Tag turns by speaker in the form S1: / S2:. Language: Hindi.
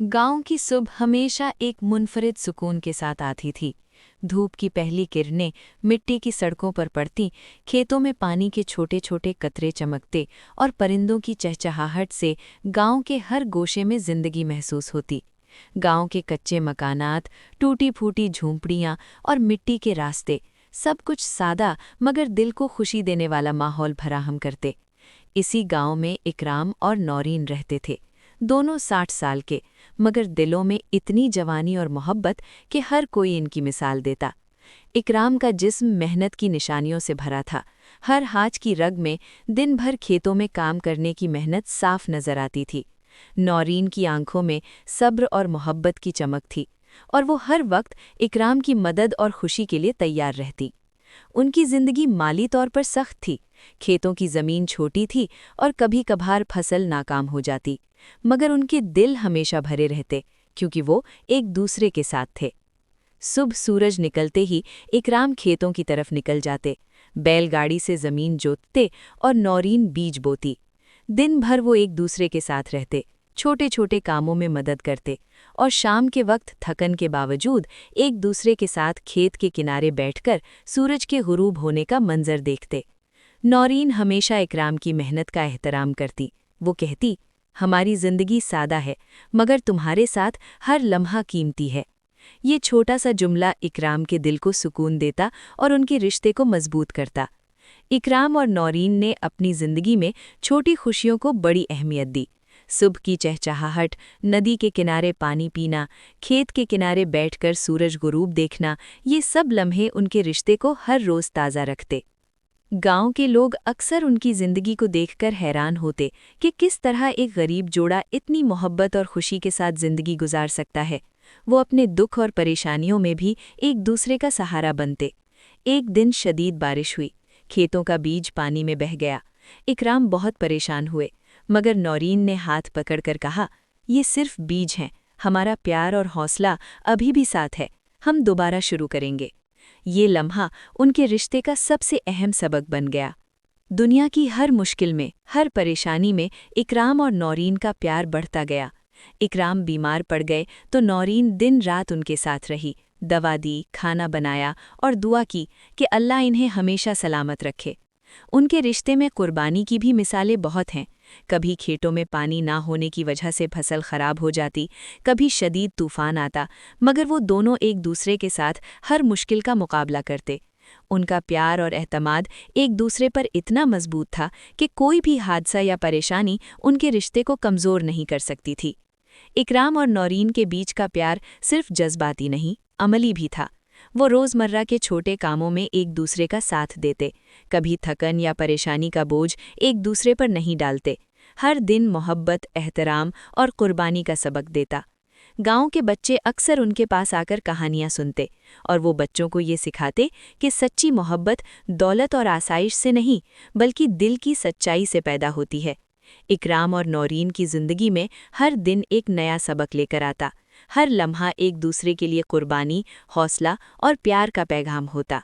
S1: गांव की सुबह हमेशा एक मुनफरिद सुकून के साथ आती थी। धूप की पहली किरणें मिट्टी की सड़कों पर पड़ती, खेतों में पानी के छोटे छोटे कतरे चमकते और परिंदों की चहचहाहट से गांव के हर गोशे में जिंदगी महसूस होती। गांव के कच्चे मकानात, टूटी फूटी झूंपड़ियां और मिट्टी के रास्ते, सब कुछ सादा मगर दिल को खुशी देने वाला माहौल फराहम करते। इसी गांव में इकराम और नौरीन रहते थे। दोनों 60 साल के, मगर दिलों में इतनी जवानी और मोहब्बत कि हर कोई इनकी मिसाल देता। इकराम का जिस्म मेहनत की निशानियों से भरा था। हर हाथ की रग में दिन भर खेतों में काम करने की मेहनत साफ नजर आती थी। नौरीन की आंखों में सब्र और मोहब्बत की चमक थी, और वो हर वक्त इकराम की मदद और खुशी के लिए तैयार रहती। उनकी जिंदगी माली तौर पर सख्त थी। खेतों की जमीन छोटी थी और कभी कभार फसल नाकाम हो जाती, मगर उनके दिल हमेशा भरे रहते, क्योंकि वो एक दूसरे के साथ थे। सुबह सूरज निकलते ही इकराम खेतों की तरफ निकल जाते, बैलगाड़ी से जमीन जोतते और नौरीन बीज बोती। दिन भर वो एक दूसरे के साथ रहते, छोटे छोटे कामों में मदद करते, और शाम के वक्त थकन के बावजूद एक दूसरे के साथ खेत के किनारे बैठकर सूरज के गुरूब होने का मंजर देखते। नौरीन हमेशा इकराम की मेहनत का एहतराम करती। वो कहती, हमारी जिंदगी सादा है, मगर तुम्हारे साथ हर लम्हा कीमती है। ये छोटा सा जुमला इकराम के दिल को सुकून देता और उनके रिश्ते को मजबूत करता। इकराम और नौरीन ने अपनी जिंदगी में छोटी खुशियों को बड़ी अहमियत दी। सुबह की चहचहाहट, नदी के किनारे पानी पीना, खेत के किनारे बैठकर सूरज गुरूब देखना, ये सब लम्हे उनके रिश्ते को हर रोज ताज़ा रखते। गांव के लोग अक्सर उनकी जिंदगी को देखकर हैरान होते कि किस तरह एक गरीब जोड़ा इतनी मोहब्बत और खुशी के साथ जिंदगी गुजार सकता है। वो अपने दुख और परेशानियों में भी एक दूसरे का सहारा बनते। एक दिन शदीद बारिश हुई, खेतों का बीज पानी में बह गया। इकराम बहुत परेशान हुए, मगर नौरीन ने हाथ पकड़कर कहा, ये सिर्फ बीज हैं, हमारा प्यार और हौसला अभी भी साथ है, हम दोबारा शुरू करेंगे। ये लम्हा उनके रिश्ते का सबसे अहम सबक बन गया। दुनिया की हर मुश्किल में, हर परेशानी में इकराम और नौरीन का प्यार बढ़ता गया। इकराम बीमार पड़ गए तो नौरीन दिन रात उनके साथ रही, दवा दी, खाना बनाया और दुआ की कि अल्लाह इन्हें हमेशा सलामत रखे। उनके रिश्ते में कुर्बानी की भी मिसालें बहुत हैं। कभी खेतों में पानी ना होने की वजह से फसल खराब हो जाती, कभी शदीद तूफान आता, मगर वो दोनों एक दूसरे के साथ हर मुश्किल का मुकाबला करते। उनका प्यार और एतमाद एक दूसरे पर इतना मजबूत था कि कोई भी हादसा या परेशानी उनके रिश्ते को कमज़ोर नहीं कर सकती थी। इकराम और नौरीन के बीच का प्यार सिर्फ जज्बाती नहीं, अमली भी था। वो रोज़मर्रा के छोटे कामों में एक दूसरे का साथ देते, कभी थकन या परेशानी का बोझ एक दूसरे पर नहीं डालते। हर दिन मोहब्बत, एहतराम और कुर्बानी का सबक देता। गांव के बच्चे अक्सर उनके पास आकर कहानियां सुनते, और वो बच्चों को ये सिखाते कि सच्ची मोहब्बत दौलत और आसाइश से नहीं, बल्कि दिल की सच्चाई से पैदा होती है। इकराम और नौरीन की जिंदगी में हर दिन एक नया सबक लेकर आता। हर लम्हा एक दूसरे के लिए कुर्बानी, हौसला और प्यार का पैगाम होता।